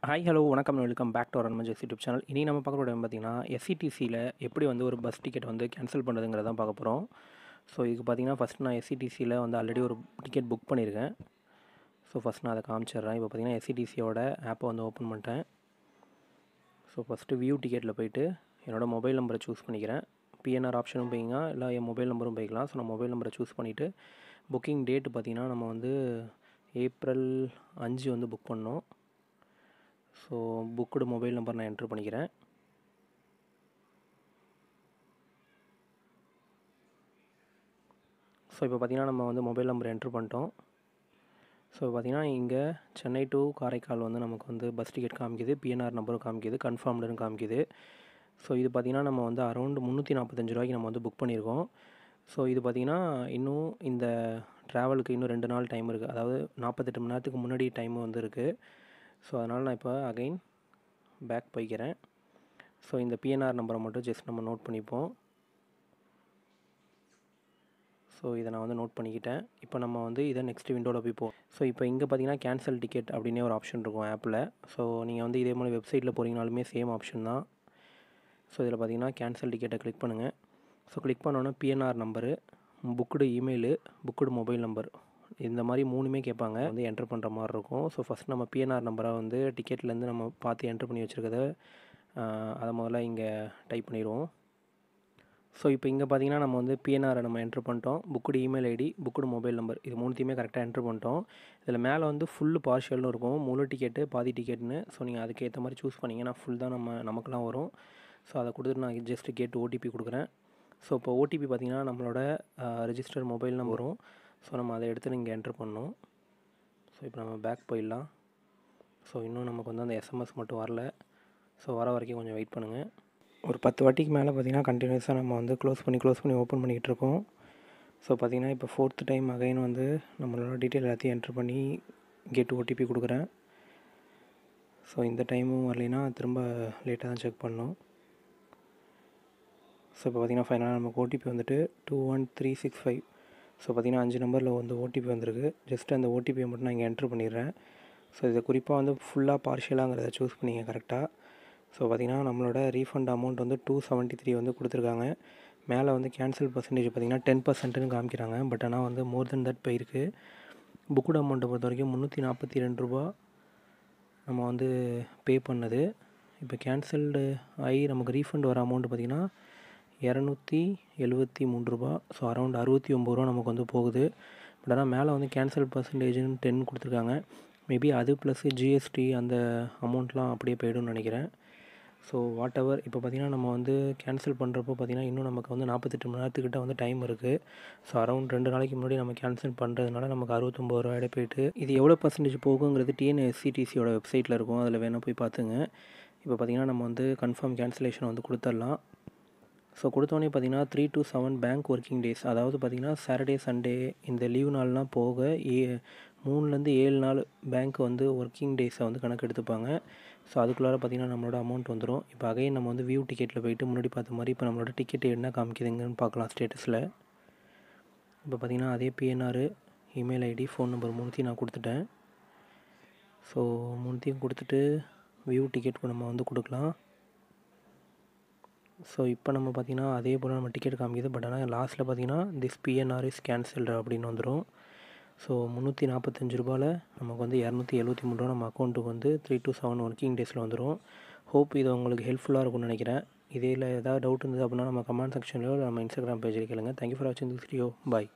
Hi hello வணக்கம் welcome back to ரன்மஜஸ் YouTube channel. இனி நம்ம பார்க்க போகிற பார்த்தீங்கன்னா எஸ்சிடிசியில் எப்படி வந்து ஒரு பஸ் டிக்கெட் வந்து கேன்சல் பண்ணுறதுங்கிறத தான் பார்க்க போகிறோம். ஸோ இதுக்கு பார்த்தீங்கன்னா ஃபஸ்ட் நான் எஸ்சிடிசியில் வந்து ஆல்ரெடி ஒரு டிக்கெட் புக் பண்ணியிருக்கேன். ஸோ ஃபஸ்ட் நான் அதை காமிச்சிடுறேன். இப்போ பார்த்தீங்கன்னா எஸ்சிடிசியோட ஆப்பை வந்து ஓப்பன் பண்ணிட்டேன். ஸோ ஃபஸ்ட்டு வியூ டிக்கெட்டில் போய்ட்டு என்னோடய மொபைல் நம்பரை சூஸ் பண்ணிக்கிறேன். பிஎன்ஆர் ஆப்ஷனும் போய்ங்க, இல்லை என் மொபைல் நம்பரும் போய்க்கலாம். ஸோ நான் மொபைல் நம்பரை சூஸ் பண்ணிவிட்டு புக்கிங் டேட்டு பார்த்தீங்கன்னா நம்ம வந்து ஏப்ரல் 5 வந்து புக் பண்ணோம். ஸோ புக்குடு மொபைல் நம்பர் நான் என்ட்ரு பண்ணிக்கிறேன். ஸோ இப்போ பார்த்திங்கன்னா நம்ம வந்து மொபைல் நம்பர் என்ட்ரு பண்ணிட்டோம். ஸோ பார்த்திங்கன்னா இங்கே சென்னை டு காரைக்கால் வந்து நமக்கு வந்து பஸ் டிக்கெட் காமிக்குது, பிஎன்ஆர் நம்பரும் காமிக்குது, கன்ஃபார்ம்டுன்னு காமிக்குது. ஸோ இது பார்த்திங்கன்னா நம்ம வந்து அரௌண்ட் 345 ரூபாய்க்கு நம்ம வந்து புக் பண்ணியிருக்கோம். ஸோ இது பார்த்திங்கன்னா இன்னும் இந்த ட்ராவலுக்கு இன்னும் 2 நாள் டைம் இருக்குது. அதாவது 48 மணி நேரத்துக்கு முன்னாடி டைம் வந்து இருக்குது. ஸோ அதனால் நான் இப்போ அகைன் பேக் போய்க்கிறேன். ஸோ இந்த பிஎன்ஆர் நம்பரை மட்டும் ஜஸ்ட் நம்ம நோட் பண்ணிப்போம். ஸோ இதை நான் வந்து நோட் பண்ணிக்கிட்டேன். இப்போ நம்ம வந்து இதை நெக்ஸ்ட் விண்டோவில் போய் போவோம். ஸோ இப்போ இங்கே பார்த்தீங்கன்னா கேன்சல் டிக்கெட் அப்படின்னே ஒரு ஆப்ஷன் இருக்கும் ஆப்பில். ஸோ நீங்கள் வந்து இதே மாதிரி வெப்சைட்டில் போகிறீங்கனாலுமே சேம் ஆப்ஷன் தான். ஸோ இதில் பார்த்தீங்கன்னா கேன்சல் டிக்கெட்டை கிளிக் பண்ணுங்கள். ஸோ கிளிக் பண்ணோன்னே PNR number, booked email, booked mobile number, இந்த மாதிரி 3மே கேட்பாங்க. வந்து என்ட்ரு பண்ணுற மாதிரி இருக்கும். ஸோ ஃபஸ்ட் நம்ம பிஎன்ஆர் நம்பரை வந்து டிக்கெட்லேருந்து நம்ம பார்த்து என்ட்ரு பண்ணி வச்சுருக்கத அதை முதல்ல இங்கே டைப் பண்ணிடுவோம். ஸோ இப்போ இங்கே பார்த்தீங்கன்னா நம்ம வந்து பிஎன்ஆரை நம்ம என்ட்ரு பண்ணிட்டோம். Booked email ID, booked mobile number, இது 3த்தையுமே கரெக்டாக என்ட்ரு பண்ணிட்டோம். இதில் மேலே வந்து ஃபுல்லு பார்ஷியல்னு இருக்கும், முழு டிக்கெட்டு பாதி டிக்கெட்னு. ஸோ நீங்கள் அதுக்கேற்ற மாதிரி சூஸ் பண்ணிங்கன்னா ஃபுல் தான் நமக்குலாம் வரும். ஸோ அதை கொடுத்துட்டு நான் ஜஸ்ட் கேட்டு ஓடிபி கொடுக்குறேன். ஸோ இப்போ ஓடிபி பார்த்திங்கன்னா நம்மளோட ரெஜிஸ்டர் மொபைல் நம்பரும். ஸோ நம்ம அதை எடுத்து இங்கே என்ட்ரு பண்ணணும். ஸோ இப்போ நம்ம பேக் போயிடலாம். ஸோ இன்னும் நமக்கு வந்து அந்த எஸ்எம்எஸ் மட்டும் வரல. ஸோ வர வரைக்கும் கொஞ்சம் வெயிட் பண்ணுங்கள். ஒரு 10 வாட்டிக்கு மேலே பார்த்திங்கன்னா கண்டினியூஸாக நம்ம வந்து க்ளோஸ் பண்ணி ஓப்பன் பண்ணிக்கிட்டு இருக்கோம். ஸோ பார்த்திங்கன்னா இப்போ 4th டைம் அகைன் வந்து நம்மளோட டீட்டெயில் எல்லாத்தையும் என்ட்ரு பண்ணி கேட்டு ஓடிபி கொடுக்குறேன். ஸோ இந்த டைமும் வரலைன்னா திரும்ப லேட்டாக தான் செக் பண்ணணும். ஸோ இப்போ பார்த்திங்கன்னா ஃபைனலாக நமக்கு ஓடிபி வந்துட்டு 21365. ஸோ பார்த்திங்கன்னா 5 நம்பரில் வந்து ஓடிபி வந்திருக்கு. ஜஸ்ட் அந்த ஓடிபியை மட்டும் நான் இங்கே என்ட்ரு பண்ணிடுறேன். ஸோ இதை குறிப்பாக வந்து ஃபுல்லாக பார்ஷியலாங்கிறத சூஸ் பண்ணிங்க கரெக்டாக. ஸோ பார்த்திங்கன்னா நம்மளோட ரீஃபண்ட் அமௌண்ட் வந்து 273 வந்து கொடுத்துருக்காங்க. மேலே வந்து கேன்சல் பர்சன்டேஜ் பார்த்திங்கன்னா 10%ன்னு காமிக்கிறாங்க. பட் ஆனால் வந்து மோர் தென் தட் போயிருக்கு. புக்குடு அமௌண்ட்டை பொறுத்த வரைக்கும் 342 ரூபா நம்ம வந்து பே பண்ணது. இப்போ கேன்சல்டு ஆகி நமக்கு ரீஃபண்ட் வர அமௌண்ட்டு பார்த்திங்கன்னா 273 ரூபா. ஸோ அரௌண்ட் 69 ரூபா நமக்கு வந்து போகுது. பட் ஆனால் மேலே வந்து கேன்சல் பர்சன்டேஜ்னு 10 கொடுத்துருக்காங்க. மேபி அது ப்ளஸ் ஜிஎஸ்டி அந்த அமௌண்ட்லாம் அப்படியே போய்டும்னு நினைக்கிறேன். ஸோ வாட் எவர் இப்போ பார்த்திங்கன்னா நம்ம வந்து கேன்சல் பண்ணுறப்போ பார்த்திங்கன்னா இன்னும் நமக்கு வந்து 48 மணி நேரத்துக்கிட்ட வந்து டைம் இருக்குது. ஸோ அரௌண்ட் 2 நாளைக்கு முன்னாடி நம்ம கேன்சல் பண்ணுறதுனால நமக்கு 69 ரூபாயோட போய்ட்டு இது எவ்வளோ பர்சன்டேஜ் போகுங்கிறது டிஎன்எஸ்சிடிசியோட வெப்சைட்டில் இருக்கும். அதில் வேணால் போய் பார்த்துங்க. இப்போ பார்த்திங்கன்னா நம்ம வந்து கன்ஃபார்ம் கேன்சலேஷன் வந்து கொடுத்துடலாம். ஸோ கொடுத்தோடனே பார்த்திங்கன்னா 3 to 7 பேங்க் ஒர்க்கிங் டேஸ், அதாவது பார்த்திங்கன்னா சாட்டர்டே சண்டே இந்த லீவ் நாள்லாம் போக 3லேருந்து 7 நாள் பேங்க் வந்து ஒர்க்கிங் டேஸை வந்து கணக்கு எடுத்துப்பாங்க. ஸோ அதுக்குள்ளார பார்த்திங்கன்னா நம்மளோட அமௌண்ட் வந்துடும். இப்போ அகைன் நம்ம வந்து வியூ டிக்கெட்டில் போய்ட்டு முன்னாடி பார்த்த மாதிரி இப்போ நம்மளோட டிக்கெட் என்ன காமிக்குதுங்கன்னு பார்க்கலாம் ஸ்டேட்டஸில். இப்போ பார்த்திங்கன்னா அதே PNR, email ID, phone number 3த்தையும் நான் கொடுத்துட்டேன். ஸோ 3த்தையும் கொடுத்துட்டு வியூ டிக்கெட் நம்ம வந்து கொடுக்கலாம். ஸோ இப்போ நம்ம பார்த்திங்கன்னா அதே போல் நம்ம டிக்கெட் காமிக்குது. பட் ஆனால் லாஸ்ட்டில் பார்த்திங்கன்னா திஸ் பிஎன்ஆர் இஸ் கேன்சல்டு அப்படின்னு வந்துடும். ஸோ 345 ரூபாயில் நமக்கு வந்து 273 ரூபா நம்ம அக்கௌண்ட்டுக்கு வந்து 3 to 7 ஒர்க்கிங் டேஸில் வந்துடும். ஹோப் இது உங்களுக்கு ஹெல்ப்ஃபுல்லாக இருக்கும்னு நினைக்கிறேன். இதில் ஏதாவது டவுட் இருந்தது அப்படின்னா நம்ம கமெண்ட் செக்ஷன்லையோ நம்ம இன்ஸ்டாகிராம் பேஜில் கேளுங்க. தேங்க்யூ ஃபார் வாட்சிங் திஸ் வீடியோ. பாய்.